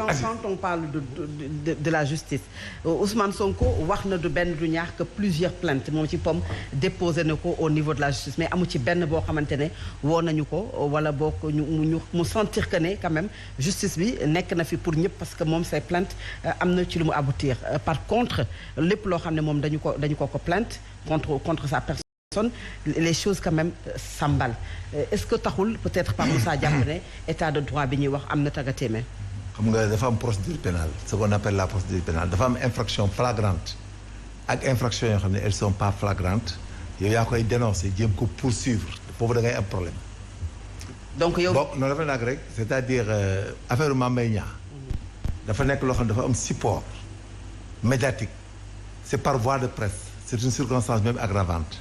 quand on parle de la justice Ousmane Sonko wax na du benn du ñaar que plusieurs plaintes moom ci pom déposé na ko au niveau de la justice mais amu ci benn boo xamante ne woo nañu ko wala boo ko mu sentir que ne quand même justice bi nekk na fi pour ñëpp parce que moom say plainte am na ci lu mu aboutir par contre lépp loo xam ne moom dañu ko plainte contre sa personne les choses quand même s'emballent est-ce que taxul peut-être par Moussa jàpp ne état de droit bi ñuy wax am na tagatéeme. xam nga dafa am procédure pénale ce qu'on appelle la procédure pénale dafa am infraction flagrante ak infraction yoo xam ne elles sont pas flagrantes yow yaa koy dénoncer jéem ko poursuivre foofu da ngay am problème. donc yow bon non dafa nag rek c'est-à-dire affaire Mame Mbaye Niang dafa nekk loo xam ne dafa am support médiatique c'est par voie de presse c'est une circonstance même aggravante.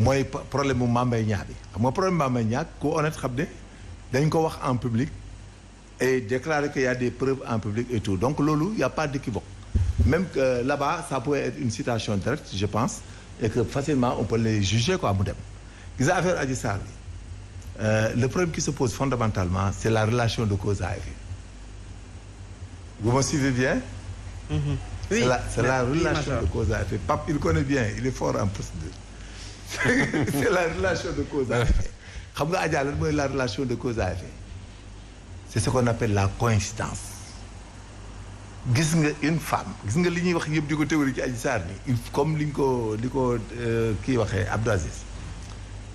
mooy problème mu Mame Mbaye Niang bi xam nga problème Mame Mbaye Niang ku honnête xam ne dañ ko wax en public et déclarer qu'il y a des preuves en public et tout donc loolu y a pas d'équivoque même que là-bas ça pouvait être une citation directe je pense et que facilement on peut les juger quoi mu dem gis nga affaire Adji Sarr bi le problème qui se pose fondamentalement c'est la relation de cause à effet vous me suivez bien oui, c'est la relation de cause à effet Pape il connaît bien il est fort en procédure c'est la relation de cause à effet xam nga Adja lan mooy la relation de cause à effet c'est ce qu'on appelle la coïncidence gis nga une femme gis nga li ñuy wax yëpp di ko théorie ci Adji Sarr ni comme li ko kii waxee Abdou Aziz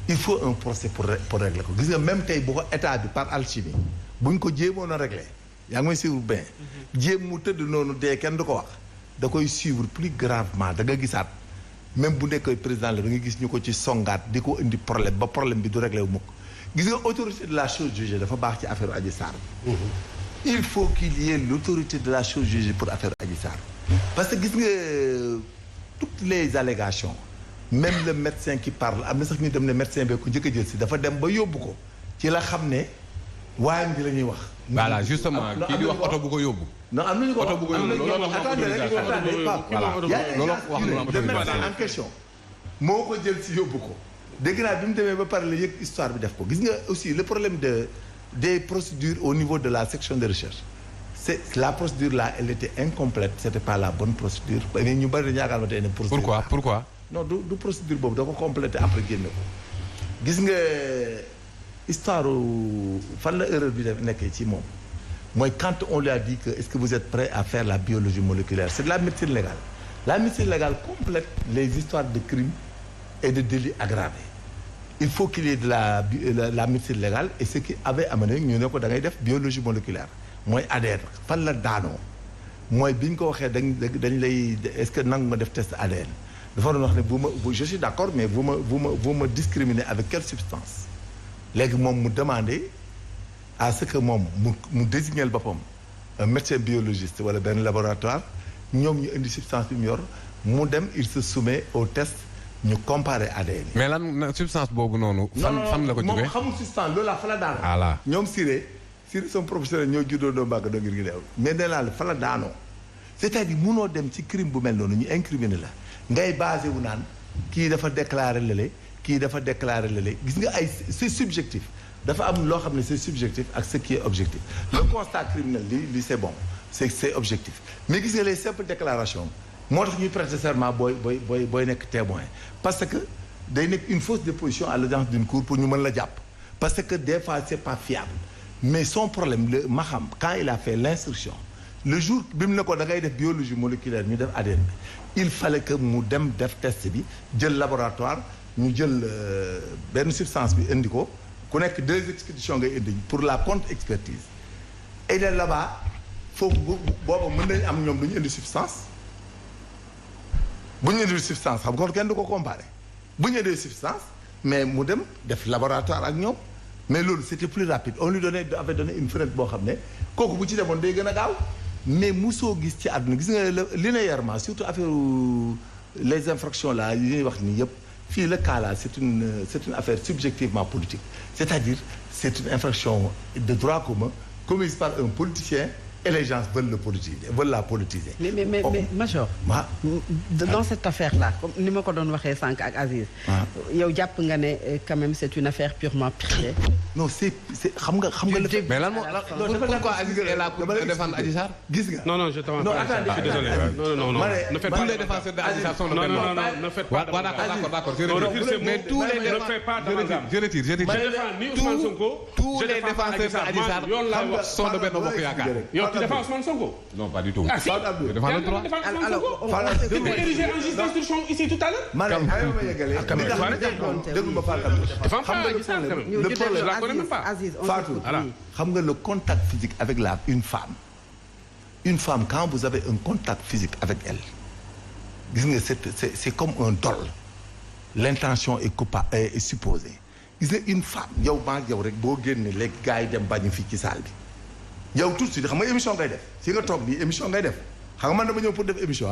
il faut un procès pour régler ko gis nga même tey bu ko état bi par alchimie bu ñu ko jéemoon a régler yaa ngi may suivre bien jéem mu tëdd noonu dee kenn du ko wax da koy suivre plus gravement da nga gisaat même bu nekkee président la da nga gis ñu ko ci songaat di ko indi problème ba problème bi du réglé wu mukk gis nga autorité de la chose jugée dafa baax ci affaire Adji Sarr il faut qu'il y ait l'autorité de la chose jugée pour affaire Adji Sarr parce que gis nga toutes les allégations même le médecin qui parle am na sax ñu dem ne médecin bee ko njëkk a jël si dafa dem ba yóbbu ko ci la xam ne waayam bi la ñuy wax voilà justement kii di wax oto bu ko yóbbu non am nañu ko oto bu ko yóbbu le médecin en question moo ko jël si yóbbu ko dégg naa bi mu demee ba pare la yëg histoire bi def ko gis nga aussi le problème des procédures au niveau de la section de recherche c'est la procédure là elle était incomplète c'était pas la bonne procédure ñu bari dañu yaakaar ne procédure pourquoi non du procédure boobu da ko complété après génne ko gis nga histoire fan la erreur bi def nekkee ci moom mooy quand on lui a dit que est-ce que vous êtes prêt à faire la biologie moléculaire c'est de la médecine légale la médecine légale complète les histoires de crimes et de délits aggravés il faut qu'il y ait de la médecine légale et ce qui avait amené ñu ne ko da ngay def biologie moléculaire mooy ADN fan la daanoo mooy bi ñu ko waxee dañ lay est-ce que nangu nga def test ADN dafa doon wax ne je suis d'accord mais vous me discriminez avec quelle substance léegi moom mu demander à ce que moom mu désigner boppam un médecin biologiste wala benn laboratoire ñoom ñu indi substance bi mu yor mu dem il se soumet au test ñu comparer ADN. mais lan substance boobu noonu. fan la ko jógee moom xamul substance loolu la fa la daanoo. voilà ñoom Siré son professionnel ñoo juddoo doo mbàgg doo ngir gi deew mais nee naa la fa la daanoo c'est-à-dire munoo dem ci crime bu mel noonu ñu incriminer la ngay basé wu naan kii dafa déclarer lële kii dafa déclarer lële gis nga ay c'est subjectif dafa am loo xam ne c'est subjectif ak ce qui est objectif le constat criminel li c'est bon c'est objectif mais gis nga les simples déclarations moo tax ñuy prêter serment booy nekk témoin parce que day nekk une fausse déposition à l'audience d'une cour pour ñu mën la jàpp parce que des fois c'est pas fiable mais son problème le Maham quand il a fait l'instruction le jour bi mu ne ko da ngay def biologie moléculaire ñu def ADN bi il fallait que mu dem def test bi jël laboratoire ñu jël benn substance bi indi ko ku nekk 2 expéditions ngay indi pour la contre-expertise et de là-bas foofu booba mën nañu am ñoom du ñu indi substance bu ñu indi substance xam nga kenn du ko comparer bu ñu indi substance mais mu dem def laboratoire ak ñoom mais loolu c'était plus rapide on lui avait donné une fenêtre boo xam ne kooku bu ci demoon day gën a gaaw mais musoo gis ci àdduna gis nga linéairement surtout affaire les infractions là yi ñuy wax nii yëpp fii le cas là c'est une affaire subjectivement politique c'est-à-dire c'est une infraction de droit commun commise par un politicien et les gens veulent la politiser. mais Major. Dans cette affaire là comme ni ma ko doon waxee sànq ak Aziz. yow jàpp nga ne quand même c'est une affaire purement privée. non c'est xam nga. mais lan moo pourquoi Aziz est là pour défendre Adji Sarr. gis nga. non je t'en prie. Je suis désolé. non ne faites pas les défenseurs de Adji Sarr sont non ne faites pas. d'accord. mais tous les ne faites pas d'amalgame. Je retire. Je défends ni Ousmane Sonko. Tous les défenseurs de Adji Sarr sont de Benno Bokk Yaakaar. Tu défends Ousmane Sonko? Non, pas du tout. Ah si. Je défends le droit. Alors, tu m'as érigé en juge d'instruction ici tout à l'heure. Le problème, je la connais même pas. Fatou, xam nga le contact physique avec une femme quand vous avez un contact physique avec elle gis nga c'est comme un dol. L'intention est supposée. Gis nga une femme yow maa yow rek boo génne léegi gars yi dem bañu fii ci salle bi yow tout de suite xam nga émission ngay def si nga toog nii émission ngay def xam nga man dama ñëw pour def émission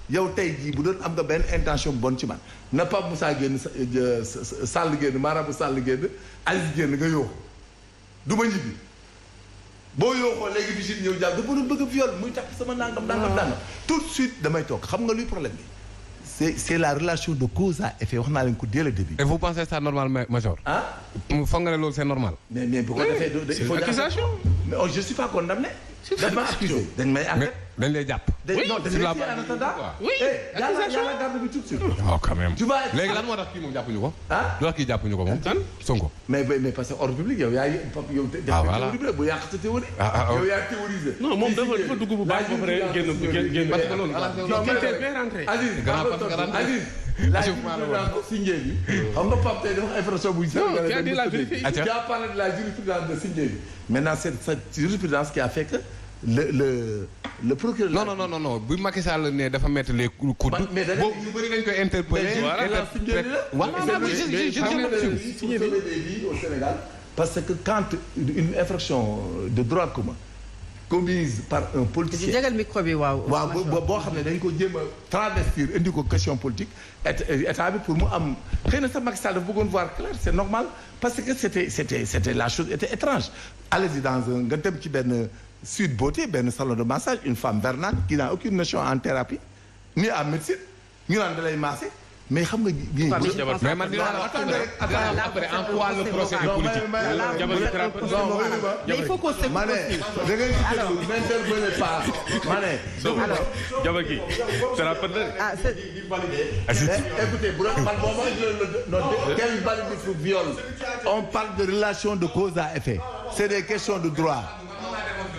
yow tey jii bu doon am nga benn intention bonne ci man na Pape Moussa génn Sall génn Marabu Sall génn Aziz génn nga yoo du ma ñibbi boo yooxoo léegi visite ñëw jàpp dafa doon bëgg a viol muy takk sama nangam tout de suite damay toog xam nga luy problème bi c'est la relation de cause à effet wax naa leen ko dès le début. Et vous pensez ça normal, Major? Foog nga ne loolu c'est normal. mais bu ko defee il faut accusation. mais je suis pas condamné. dañ ma accusé dañ may arrêté. dañ lay jàpp. non dañ lay en attendant. oui yàlla garde bi tout de suite. oh quand même. tu vas léegi lan moo tax kii moom jàppuñu ko. lu tax kii jàppuñu ko moom. Sonko. mais parce que ordre public yow yaay yow. voilà def bu yàq sa théorie. yow yaa théorisé. non moom dafa dugg bu baax ba pare génn. parce que loolu. Aziz la jurisprudence Sindié bi xam nga Pape tey dafa infraction bu qui a dit la vérité. Tu as parlé de la jurisprudence de Sindié bi maintenant c'est cette jurisprudence qui a fait que le procureur. non bu Macky Sall ne dafa mettre les coups mais da boobu ñu bëri dañ koy interpeller. voilà au Sénégal parce que quand une infraction de droit commun commise par un politicien. jégal micro bi waaw. boo xam ne dañ ko jéem a travestir indi ko question politique état bi pour mu am xëy na sax Macky Sall dafa bëggoon voir clair c'est normal parce que c'était la chose était étrange. Allez-y dans un nga dem ci benn Sud Beauté benn salon de massage une femme vernante qui n'a aucune notion en thérapie ni en médecine ñu naan da lay masser mais xam nga. mais man dinaa la après en quoi le procès est politique. mais il faut qu'on s'écoute aussi. da ngay n'intervenez pas ma ne. alors jabar gi thérapeute la. Écoutez bu doon man boobu quel valide viol. On parle de relation de cause à effet. C'est des questions de droit.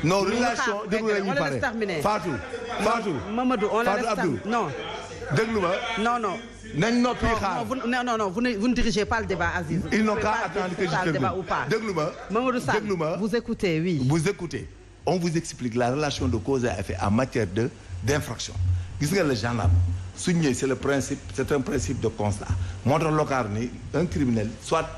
non relation déglu la ñu pare Fatou. Mamadou on la laisse terminer non. déglu ma. non. nañ noppi xaar non vous ne dirigez pas le débat Aziz. ils n'ont qu'à attendre que je termine déglu ma. Mamadou Sall vous écoutez oui. vous écoutez on vous explique la relation de cause à effet en matière d'infraction gis nga le gendarme su ñëwee c'est un principe de constat moo tax local ni un criminel soit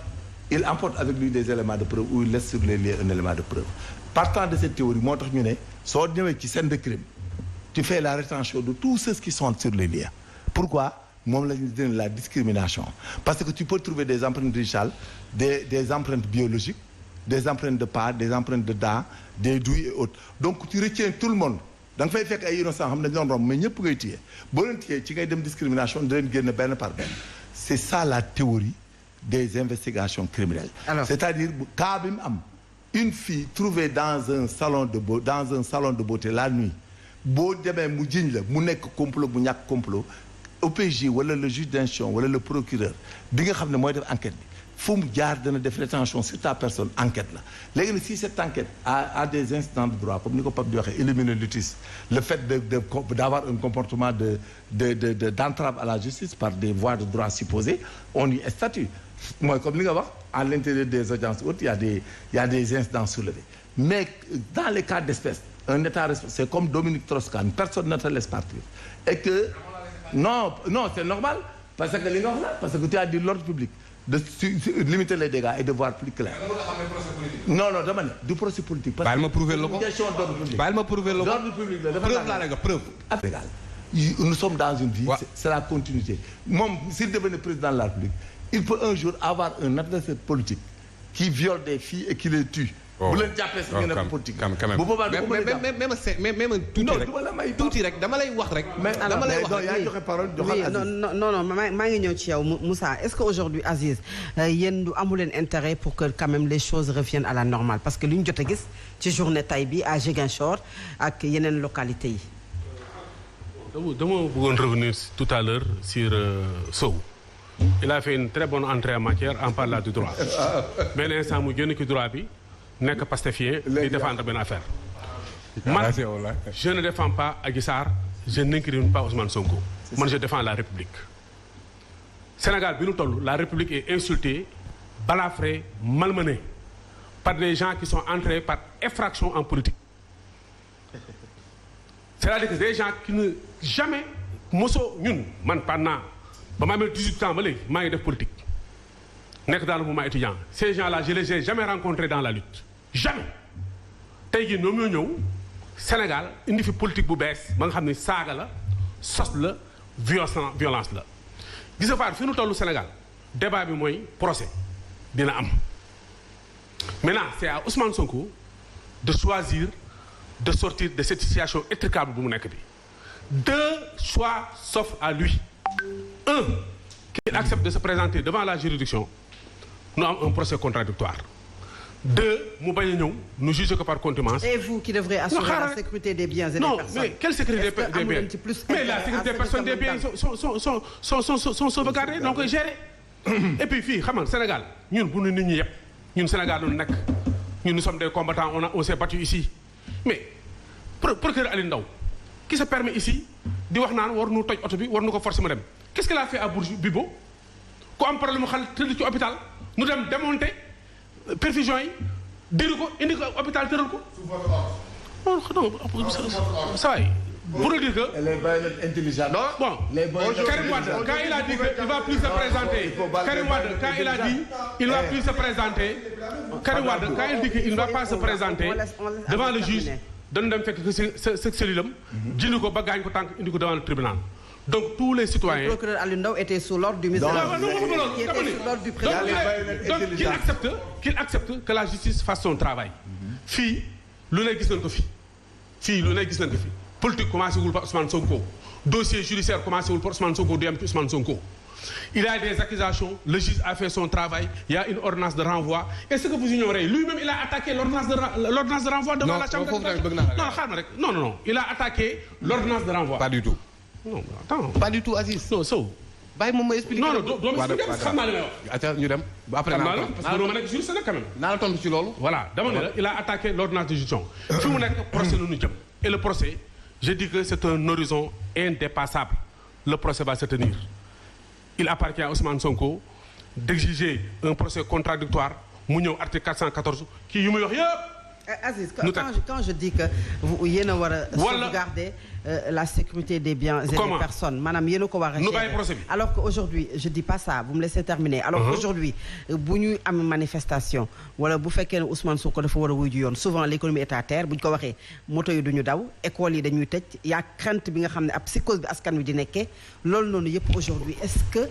il emporte avec lui des éléments de preuve ou il laisse sur les lieux un élément de preuve partant de cette théorie moo tax ñu ne soo ñëwee ci scène de crime tu fais la rétention de tous ceux qui sont sur les lieux. Pourquoi? Moom la ñu donne la discrimination parce que tu peux trouver des empreintes digitales des empreintes biologiques des empreintes de pas des empreintes de dents des douilles et autres donc tu retiens tout le monde da nga fay fekk ay innocents xam ne dañu doon romb mais ñëpp ngay téye boo leen téyee ci ngay dem discrimination di leen génn benn par benn c'est ça la théorie des investigations criminelles. C'est-à-dire cas bi mu am une fille trouvée dans un salon de beauté la nuit boo demee mu jiñ la mu nekk complot bu ñàkk complot OPJ wala le juge d'instruction wala le procureur bi nga xam ne mooy def enquête bi fu mu jaar dana def rétention sur ta personne enquête la léegi nag si cette enquête a des incidents de droit comme ni ko Pape di waxee éliminer litis le fait d'avoir un comportement d'entrave à la justice par des voies de droit supposées on y statue mooy comme li nga wax à l'intérieur des audiences hautes il y a des incidents soulevés mais dans les cas d'espèce un état responsable c'est comme Dominique Strauss-Kahn personne ne te laisse partir et que non c'est normal parce que li nga wax la parce que tu as dit l'ordre public de limiter les dégâts et de voir plus clair. non dama ne du procès politique. parce que ma prouver la ko question d'ordre public. baal ma prouver la ko d'ordre public la dafa preuve laa lay jox preuve. nous sommes dans une vie. c'est la continuité moom s'il devenait président de la République il peut un jour avoir un adversaire politique qui viole des filles et qui les tue bu leen jàppee sax ngeen def politique. bu boobaa du ko mën a jàpp mais tuuti rek dama lay wax rek. dama lay wax rek yaa joxe parole joxal Aziz. non maa ngi ñëw ci yow Moussa est-ce que aujourd'hui Aziz yéen du amu leen intérêt pour que quand même les choses reviennent à la normale parce que li ñu jot a gis ci journée tay bi à Ziguinchor ak yeneen localités yi. dama bëggoon revenir tout à l'heure sur Sow. Il a fait une très bonne entrée en matière en parlant du droit. benn instant mu génn ci droit bi nekk pastefien di défendre benn affaire. man je ne défends pas Adji Sarr je n'incrimine pas Ousmane Sonko. man je défends la République. Sénégal bi nu toll la République est insultée, balafrée, malmenée par des gens qui sont entrés par effraction en politique. C'est-à-dire que des gens qui ne jamais mosoo ñun man pendant ba ma amee 18 ans ba léegi maa ngi def politique nekk dans le mouvement étudiant ces gens-là je les ai jamais rencontrés dans la lutte jamais tey jii ñoom ñoo ñëw Sénégal indi fi politique bu bees ba nga xam ne saaga la sos la violence la gis nga fi nu tollu Sénégal débat bi mooy procès dina am maintenant c'est à Ousmane Sonko de choisir de sortir de cette situation étriquable bu mu nekk bi deux choix s'offrent à lui. Un, qu'il accepte de se présenter devant la juridiction, nous avons un procès contradictoire. Deux, mu bañ a ñëw nous juger que par contumace. Et vous qui devrez assurer la sécurité des biens et des personnes. Non, mais quelle sécurité des biens? Mais la sécurité des personnes des biens sont sauvegardées, donc koy gérer. Et puis fii xam nga Sénégal ñun bu ñu nit ñi yëpp ñun Sénégal doon nekk ñun nous sommes des combattants on s'est battu ici mais procureur Aliou Ndao qui se permet ici di wax naan war nu toj oto bi war nu ko forcer mu dem qu'est-ce qu'il a fait à Bourgi Bibo ku am problème mu xel tëdd ci hôpital nu dem démonter perfusion yi diri ko indi ko hôpital tëral ko. non ça va pour dire que. les baïonnettes intelligentes. bon Karim Wade quand il a dit que il va plus se présenter. Karim Wade quand il a dit il va plus se présenter. Karim Wade quand il dit qu'il ne va pas se présenter devant le juge. dañu dem fekk sa cellule am. jëli ko ba gaañ ko tànk indi ko devant le tribunal. donc tous les citoyens. Le procureur Aliou Ndao était sous l'ordre du ministre. Donc qu'il accepte que la justice fasse son travail. fii lu ne gis nañ ko fi. politique commencé wul par Ousmane Sonko. dossier judiciaire commencé wul par Ousmane Sonko du yem ci Ousmane Sonko. Il y a des accusations, le juge a fait son travail, il y a une ordonnance de renvoi. Est-ce que vous ignorez? Lui-même, il a attaqué l'ordonnance de renvoi devant la Chambre. Non, il a attaqué l'ordonnance de renvoi. Pas du tout. Non, attends. Pas du tout, Aziz. Non, so. bàyyi moom ma expliquer. Non, doo ma expliquer xam naa li may wax. Attends ñu dem. Après naa la parce que doo ma nekk juriste nag quand même. naa la tontu ci loolu. Voilà dama ne la il a attaqué l'ordonnance de juridiction. fi mu nekk procès la ñu jëm. Et le procès, je dis que c'est un horizon indépassable. Le procès va se tenir. Il appartient à Ousmane Sonko d'exiger un procès contradictoire mu ñëw article 414 kii yu muy wax yëpp. Aziz, quand je dis que vous yéen a war a sauvegarder la sécurité des biens et des personnes maanaam yéen a ko war a gérer alors qu'aujourd'hui je dis pas ça vous me laissez terminer alors qu'aujourd'hui bu ñuy am manifestation wala bu fekkee ne Ousmane Sonko dafa war a wuy ju yoon souvent l'économie est à terre bu ñu ko waxee moto yi duñu daw école yi dañuy tëj yaa crainte bi nga xam ne ab psychose bi askan wi di nekkee loolu noonu yëpp aujourd'hui est-ce que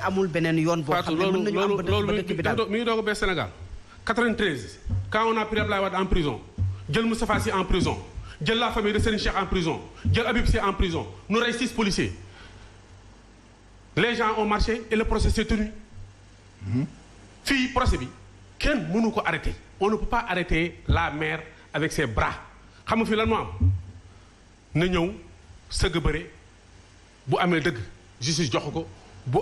amul beneen yoon boo xam ne mën nañu am ba dëkk bi daal mi ngi doog a bees Sénégal 93 quand on a pris Abdoulaye Wade en prison jël Moustapha Sy en prison jël la famille de Serigne Cheikh en prison jël Habib Sy en prison nous rey 6 policiers les gens ont marché et le procès s'est tenu fii procès bi kenn mënu ko arrêter on ne peut pas arrêter la mère avec ses bras xam nga fii lan moo am na ñëw sëgg bëre bu amee dëgg justice jox ko bu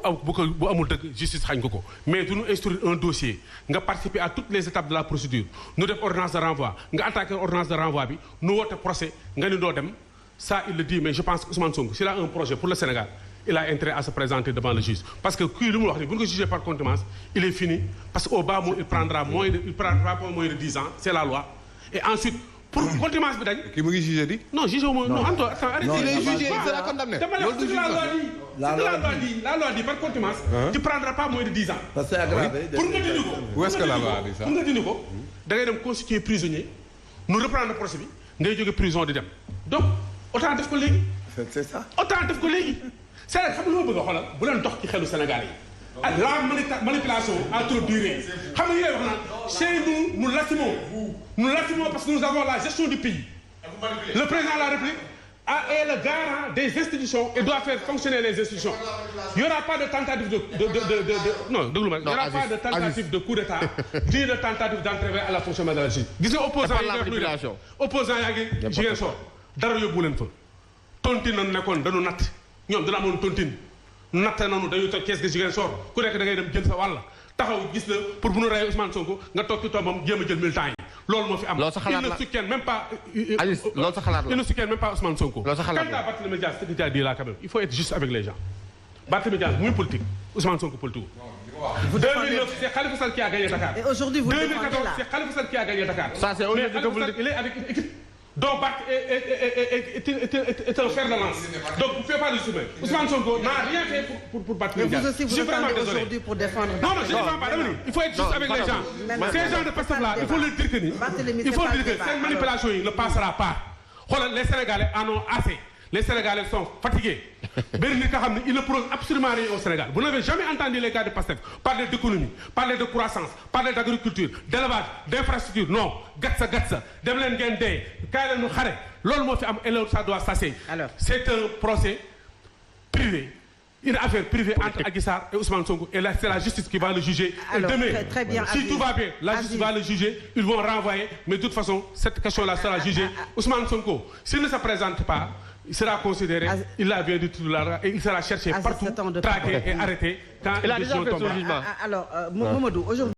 amul dëgg justice xañ ko mais du ñu instruire un dossier nga participer à toutes les étapes de la procédure nu def ordonnance de renvoi nga attaquer ordonnance de renvoi bi nu woote procès nga ni doo dem ça il le dit mais je pense que Ousmane Sonko s'il a un projet pour le Sénégal il a intérêt à se présenter devant le juge parce que kii li mu wax ni bu ñu ko jugé par contumace il est fini parce que au bas mot il prendra pas moins de 10 ans c'est la loi et ensuite pour contumace bi dañ. kii mu ngi jugé di. non jugé wu ma non Antoine arrêtez. il est jugé il sera condamné. La loi dit par contumace. tu prendras pas moins de 10 ans. parce que c'est aggravé. pour nga dindi ko. où est-ce que la loi dit ça. pour nga dindi ko da ngay dem constituer prisonnier nu reprendre procès bi ngay jóge prison di dem donc autant def ko léegi. c'est ça. autant def ko léegi. c'est vrai xam nga lu ma bëgg a xoolal bu leen dox ci xelu Sénégalais yi la manipulation a trop duré. Xam nga yooyu wax naan chez nous l'assumons parce que nous avons la gestion du pays. Le président de la République est le garant des institutions et doit faire fonctionner les institutions. Il n'y aura pas de tentative de coup d'État ni de tentative d'entraver à la fonctionnement de la justice. Gis nga opposant yaa ngi Ziguinchor dara yóbbu leen fa. tontine nañu nekkoon dañu natt ñoom dina amoon tontine natt nañu dañuy toj kees gi Ziguinchor ku nekk da ngay dem jël sa wàll taxaw gis la pour bu ñu reyee Ousmane Sonko nga toog ci tombam jéem a jël militant yi loolu moo fi am. loolu sa xalaat la il ne soutient même pas. Aziz loolu sa xalaat la il ne soutient même pas Ousmane Sonko. loolu sa xalaat la quant à Barthélémy Dias ce que tu as dit là quand même il faut être juste avec les gens. Barthélémy Dias muy politique Ousmane Sonko politique. 2009 c'est Khalifa Sall qui a gagné Dakar. Et aujourd'hui vous 2014 c'est Khalifa Sall qui a gagné Dakar. Ça c'est mais Khalifa Sall il est avec une équipe. Donc Barth est un fer de lance. Donc vous ne faites pas de chemin. Ousmane Sonko n'a rien fait pour Barthélémy Dias. Je suis vraiment désolé aujourd'hui pour défendre. Non, je ne défends pas. Il faut être juste avec les gens. Ces gens de Pastef-là, il faut leur dire que cette manipulation ne passera pas. Les Sénégalais en ont assez. Les Sénégalais sont fatigués. Ils ne proposent absolument rien au Sénégal. Vous n'avez jamais entendu les gars de Pastef parler d'économie, parler de croissance, parler d'agriculture, d'élevage, d'infrastructure. Non. Gatsa. Demlen Gendé, Kaïla Noukhare. L'homme mo fi am et ça doit cesser. C'est un procès privé. Une affaire privée entre Adji Sarr et Ousmane Sonko. Et là, c'est la justice qui va le juger. Alors, et demain, très bien, si tout va bien, la justice va le juger. Ils vont renvoyer. Mais de toute façon, cette question-là sera jugée. Ousmane Sonko, s'il ne se présente pas, il sera considéré, il a bien du tout là, et il sera cherché partout, traqué et arrêté quand il a déjà fait son jugement. Alors, Mamadou, aujourd'hui...